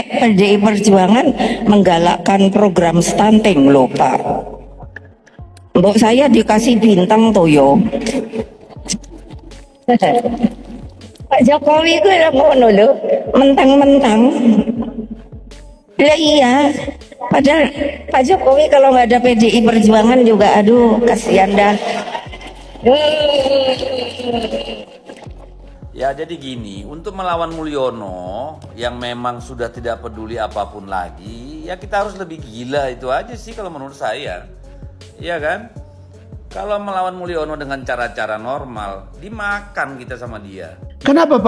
sampai PDI Perjuangan menggalakkan program stunting loh Pak. Mbok saya dikasih bintang toh yo. Pak Jokowi itu yang ngono lho, mentang-mentang. Lah iya, padahal Pak Jokowi kalau nggak ada PDI Perjuangan juga, aduh kasihan dah. Ya jadi gini, untuk melawan Mulyono yang memang sudah tidak peduli apapun lagi, ya kita harus lebih gila itu aja sih kalau menurut saya. Iya kan? Kalau melawan Mulyono dengan cara-cara normal, dimakan kita sama dia. Kenapa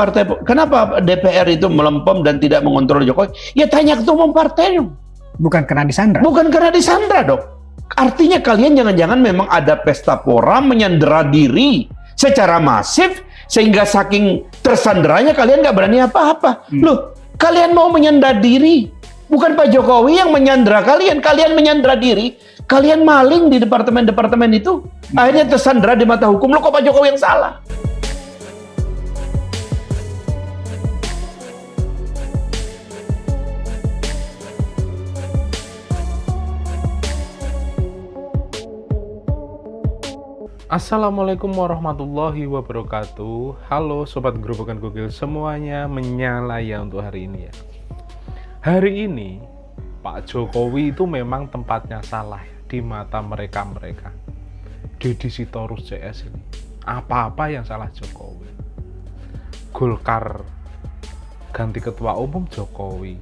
DPR itu melempem dan tidak mengontrol Jokowi? Ya tanya ketua umum partai dong. Bukan karena disandra. Bukan karena disandra dong. Artinya kalian jangan-jangan memang ada pesta pora menyandera diri secara masif sehingga saking tersanderanya kalian nggak berani apa-apa. Loh, kalian mau menyandera diri. Bukan Pak Jokowi yang menyandera kalian menyandera diri. Kalian maling di departemen-departemen itu. Akhirnya tersandera di mata hukum. Loh, kok Pak Jokowi yang salah? Assalamualaikum warahmatullahi wabarakatuh. Halo Sobat Gerobokan Gokil semuanya, menyala ya untuk hari ini ya. Hari ini Pak Jokowi itu memang tempatnya salah di mata mereka-mereka. Deddy Sitorus CS ini apa-apa yang salah Jokowi. Golkar ganti ketua umum Jokowi.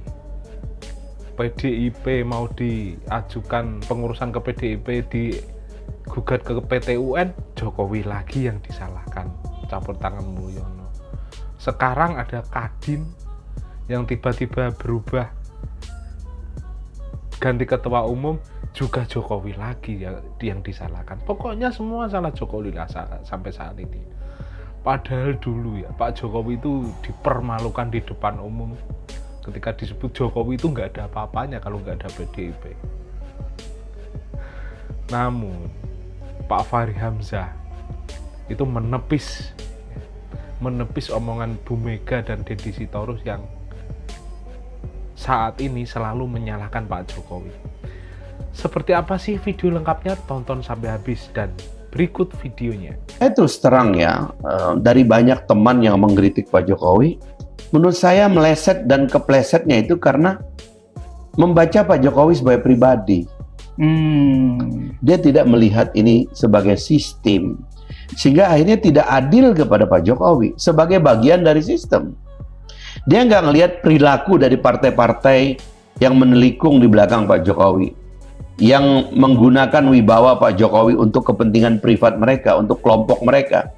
PDIP mau diajukan pengurusan ke PDIP di gugat ke PT UN, Jokowi lagi yang disalahkan, campur tangan Mulyono. Sekarang ada Kadin yang tiba-tiba berubah ganti ketua umum, juga Jokowi lagi yang disalahkan. Pokoknya semua salah Jokowi lah sampai saat ini. Padahal dulu ya Pak Jokowi itu dipermalukan di depan umum ketika disebut Jokowi itu nggak ada apa-apanya kalau nggak ada PDIP. Namun Pak Fahri Hamzah itu menepis omongan Bu Mega dan Deddy Sitorus yang saat ini selalu menyalahkan Pak Jokowi. Seperti apa sih video lengkapnya? Tonton sampai habis dan berikut videonya. Terus terang ya, dari banyak teman yang mengkritik Pak Jokowi, menurut saya meleset dan keplesetnya itu karena membaca Pak Jokowi sebagai pribadi. Dia tidak melihat ini sebagai sistem, sehingga akhirnya tidak adil kepada Pak Jokowi sebagai bagian dari sistem. Dia nggak ngelihat perilaku dari partai-partai yang menelikung di belakang Pak Jokowi, yang menggunakan wibawa Pak Jokowi untuk kepentingan privat mereka, untuk kelompok mereka.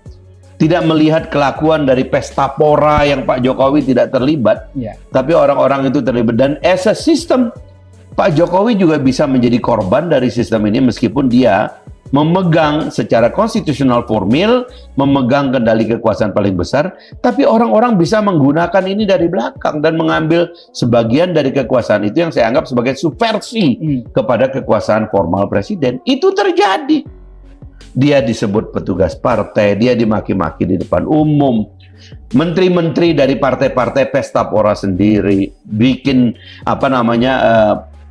Tidak melihat kelakuan dari pesta pora yang Pak Jokowi tidak terlibat, tapi orang-orang itu terlibat. Dan as a system, Pak Jokowi juga bisa menjadi korban dari sistem ini meskipun dia memegang secara konstitusional formil, memegang kendali kekuasaan paling besar, tapi orang-orang bisa menggunakan ini dari belakang dan mengambil sebagian dari kekuasaan itu yang saya anggap sebagai subversi kepada kekuasaan formal presiden. Itu terjadi. Dia disebut petugas partai, dia dimaki-maki di depan umum. Menteri-menteri dari partai-partai pesta pora sendiri bikin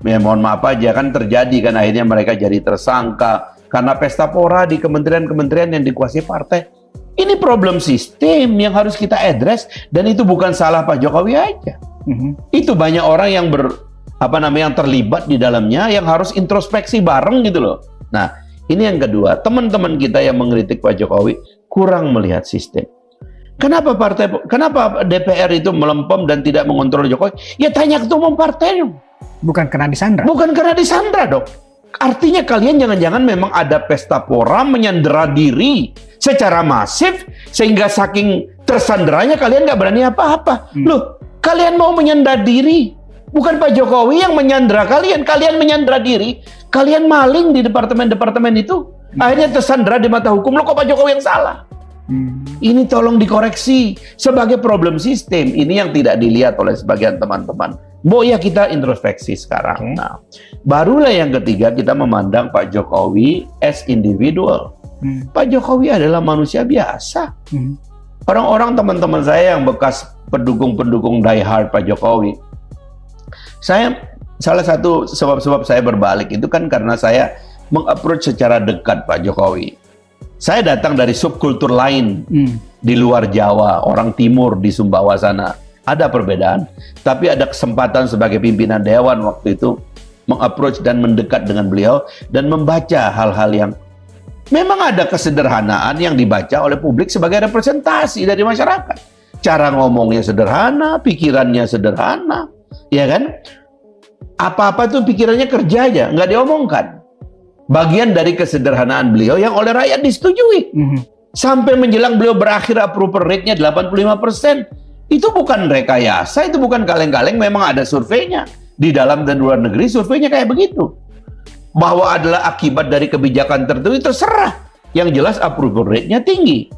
ya mohon maaf aja kan terjadi kan akhirnya mereka jadi tersangka karena pesta pora di kementerian-kementerian yang dikuasai partai. Ini problem sistem yang harus kita address dan itu bukan salah Pak Jokowi aja. Itu banyak orang yang yang terlibat di dalamnya yang harus introspeksi bareng gitu loh. Nah, ini yang kedua, teman-teman kita yang mengkritik Pak Jokowi kurang melihat sistem. Kenapa DPR itu melempem dan tidak mengontrol Jokowi? Ya tanya ketua umum partai dong. Bukan karena disandra. Bukan karena disandra dong. Artinya kalian jangan-jangan memang ada pesta pora menyandera diri secara masif sehingga saking tersanderanya kalian nggak berani apa-apa. Loh, kalian mau menyandera diri. Bukan Pak Jokowi yang menyandera kalian menyandera diri. Kalian maling di departemen-departemen itu. Akhirnya tersandera di mata hukum. Loh, kok Pak Jokowi yang salah? Ini tolong dikoreksi sebagai problem sistem. Ini yang tidak dilihat oleh sebagian teman-teman. Ya kita introspeksi sekarang. Nah, barulah yang ketiga kita memandang Pak Jokowi as individual. Pak Jokowi adalah manusia biasa. Orang-orang teman-teman saya yang bekas pendukung-pendukung die hard Pak Jokowi, Salah satu sebab-sebab saya berbalik itu kan karena saya meng-approach secara dekat Pak Jokowi. Saya datang dari subkultur lain di luar Jawa, orang Timur di Sumbawa sana. Ada perbedaan, tapi ada kesempatan sebagai pimpinan dewan waktu itu meng-approach dan mendekat dengan beliau dan membaca hal-hal yang memang ada kesederhanaan yang dibaca oleh publik sebagai representasi dari masyarakat. Cara ngomongnya sederhana, pikirannya sederhana, ya kan? Apa-apa tuh pikirannya kerja aja, nggak diomongkan. Bagian dari kesederhanaan beliau yang oleh rakyat disetujui. Sampai menjelang beliau berakhir approval rate-nya 85%. Itu bukan rekayasa, itu bukan kaleng-kaleng, memang ada surveinya. Di dalam dan luar negeri surveinya kayak begitu. Bahwa adalah akibat dari kebijakan tertentu, terserah. Yang jelas approval rate-nya tinggi.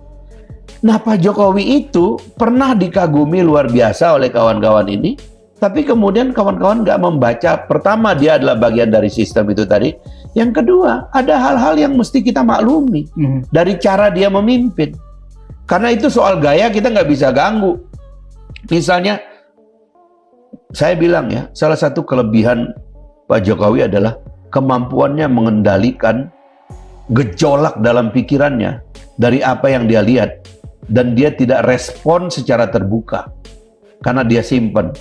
Nah, Pak Jokowi itu pernah dikagumi luar biasa oleh kawan-kawan ini. Tapi kemudian kawan-kawan nggak membaca, pertama dia adalah bagian dari sistem itu tadi. Yang kedua, ada hal-hal yang mesti kita maklumi dari cara dia memimpin. Karena itu soal gaya kita nggak bisa ganggu. Misalnya, saya bilang ya, salah satu kelebihan Pak Jokowi adalah kemampuannya mengendalikan gejolak dalam pikirannya dari apa yang dia lihat. Dan dia tidak respon secara terbuka. Karena dia simpen.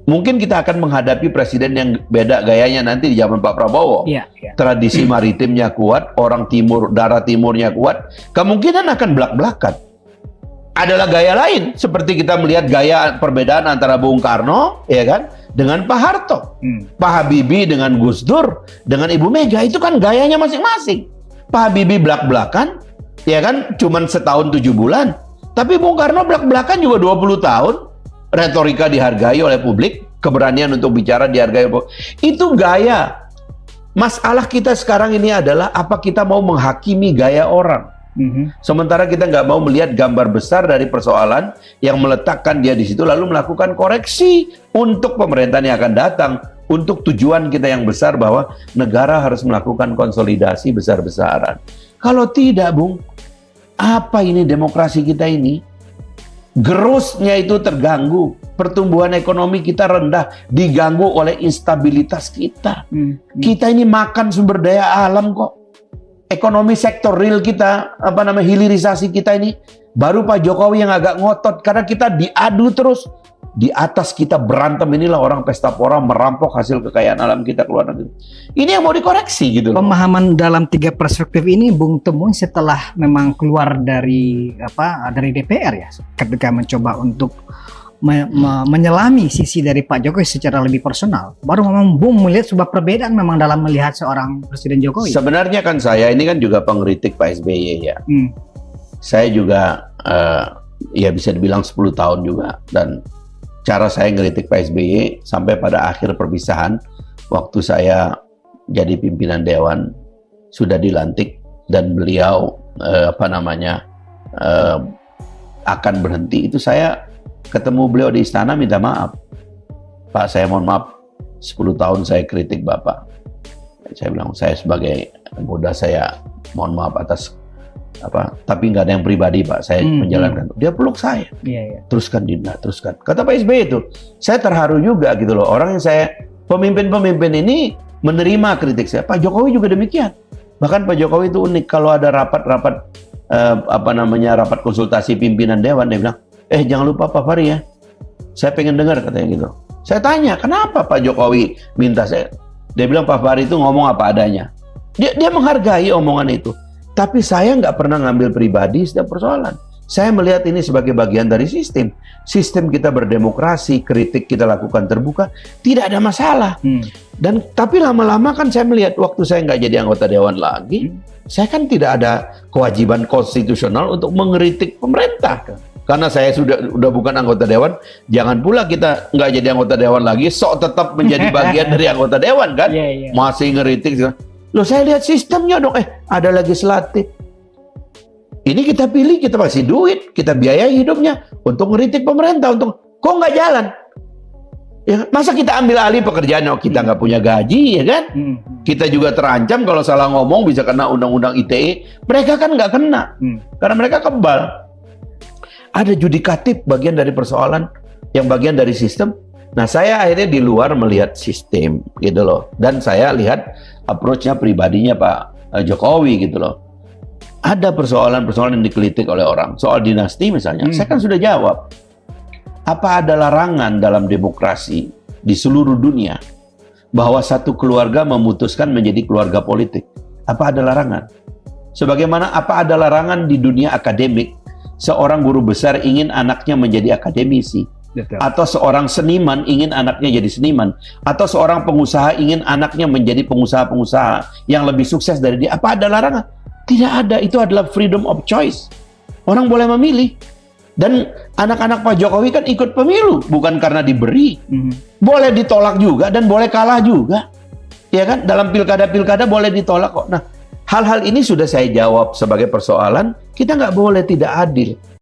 Mungkin kita akan menghadapi presiden yang beda gayanya nanti di zaman Pak Prabowo. Iya. Tradisi maritimnya kuat, orang timur, darah timurnya kuat. Kemungkinan akan belak-belakan. Adalah gaya lain, seperti kita melihat gaya perbedaan antara Bung Karno, ya kan, dengan Pak Harto. Pak Habibie dengan Gus Dur, dengan Ibu Mega, itu kan gayanya masing-masing. Pak Habibie belak-belakan, ya kan, cuman setahun 7 bulan. Tapi Bung Karno belak-belakan juga 20 tahun. Retorika dihargai oleh publik, keberanian untuk bicara dihargai. Itu gaya. Masalah kita sekarang ini adalah apa kita mau menghakimi gaya orang. Sementara kita nggak mau melihat gambar besar dari persoalan yang meletakkan dia di situ, lalu melakukan koreksi untuk pemerintahan yang akan datang, untuk tujuan kita yang besar bahwa negara harus melakukan konsolidasi besar-besaran. Kalau tidak, Bung, apa ini demokrasi kita ini? Growth-nya itu terganggu, pertumbuhan ekonomi kita rendah, diganggu oleh instabilitas kita. Kita ini makan sumber daya alam kok. Ekonomi sektor real kita, hilirisasi kita ini, baru Pak Jokowi yang agak ngotot karena kita diadu terus. Di atas kita berantem, inilah orang pesta pora merampok hasil kekayaan alam kita keluar negeri. Ini yang mau dikoreksi gitu loh. Pemahaman dalam 3 perspektif ini Bung temui setelah memang keluar dari DPR ya, ketika mencoba untuk menyelami sisi dari Pak Jokowi secara lebih personal. Baru memang Bung melihat sebuah perbedaan memang dalam melihat seorang Presiden Jokowi. Sebenarnya kan saya ini kan juga pengkritik Pak SBY ya. Saya juga ya bisa dibilang 10 tahun juga, dan cara saya ngeritik Pak SBY sampai pada akhir perpisahan waktu saya jadi pimpinan dewan sudah dilantik dan beliau akan berhenti, itu saya ketemu beliau di istana minta maaf. Pak, saya mohon maaf, 10 tahun saya kritik Bapak. Saya bilang, saya sebagai muda saya mohon maaf atas tapi nggak ada yang pribadi Pak, saya menjalankan. Dia peluk saya, teruskan Dinda, teruskan. Kata Pak SBY itu, saya terharu juga gitu loh, orang yang saya, pemimpin-pemimpin ini menerima kritik saya. Pak Jokowi juga demikian. Bahkan Pak Jokowi itu unik, kalau ada rapat rapat konsultasi pimpinan dewan, dia bilang, jangan lupa Pak Fahri ya, saya pengen dengar, katanya gitu. Saya tanya, kenapa Pak Jokowi minta saya? Dia bilang Pak Fahri itu ngomong apa adanya. Dia menghargai omongan itu. Tapi saya nggak pernah ngambil pribadi setiap persoalan. Saya melihat ini sebagai bagian dari sistem. Sistem kita berdemokrasi, kritik kita lakukan terbuka, tidak ada masalah. Tapi lama-lama kan saya melihat waktu saya nggak jadi anggota dewan lagi, saya kan tidak ada kewajiban konstitusional untuk mengkritik pemerintah. Karena saya sudah bukan anggota dewan, jangan pula kita nggak jadi anggota dewan lagi, sok tetap menjadi bagian dari anggota dewan kan? Masih ngeritik. Loh, saya lihat sistemnya dong, ada legislatif. Ini kita pilih, kita kasih duit, kita biayai hidupnya untuk ngeritik pemerintah, kok nggak jalan? Ya, masa kita ambil alih pekerjaan, kita nggak punya gaji, ya kan? Kita juga terancam kalau salah ngomong bisa kena undang-undang ITE. Mereka kan nggak kena, karena mereka kebal. Ada judikatif bagian dari persoalan, yang bagian dari sistem. Nah, saya akhirnya di luar melihat sistem gitu loh. Dan saya lihat approach-nya pribadinya Pak Jokowi gitu loh. Ada persoalan-persoalan yang dikritik oleh orang. Soal dinasti misalnya, saya kan sudah jawab. Apa ada larangan dalam demokrasi di seluruh dunia bahwa satu keluarga memutuskan menjadi keluarga politik? Apa ada larangan? Sebagaimana apa ada larangan di dunia akademik, seorang guru besar ingin anaknya menjadi akademisi, Betul. atau seorang seniman ingin anaknya jadi seniman, atau seorang pengusaha ingin anaknya menjadi pengusaha-pengusaha yang lebih sukses dari dia. Apa ada larangan? Tidak ada. Itu adalah freedom of choice. Orang boleh memilih. Dan anak-anak Pak Jokowi kan ikut pemilu, bukan karena diberi. Boleh ditolak juga dan boleh kalah juga. Ya kan? Dalam pilkada-pilkada boleh ditolak kok. Nah, hal-hal ini sudah saya jawab sebagai persoalan, kita nggak boleh tidak adil.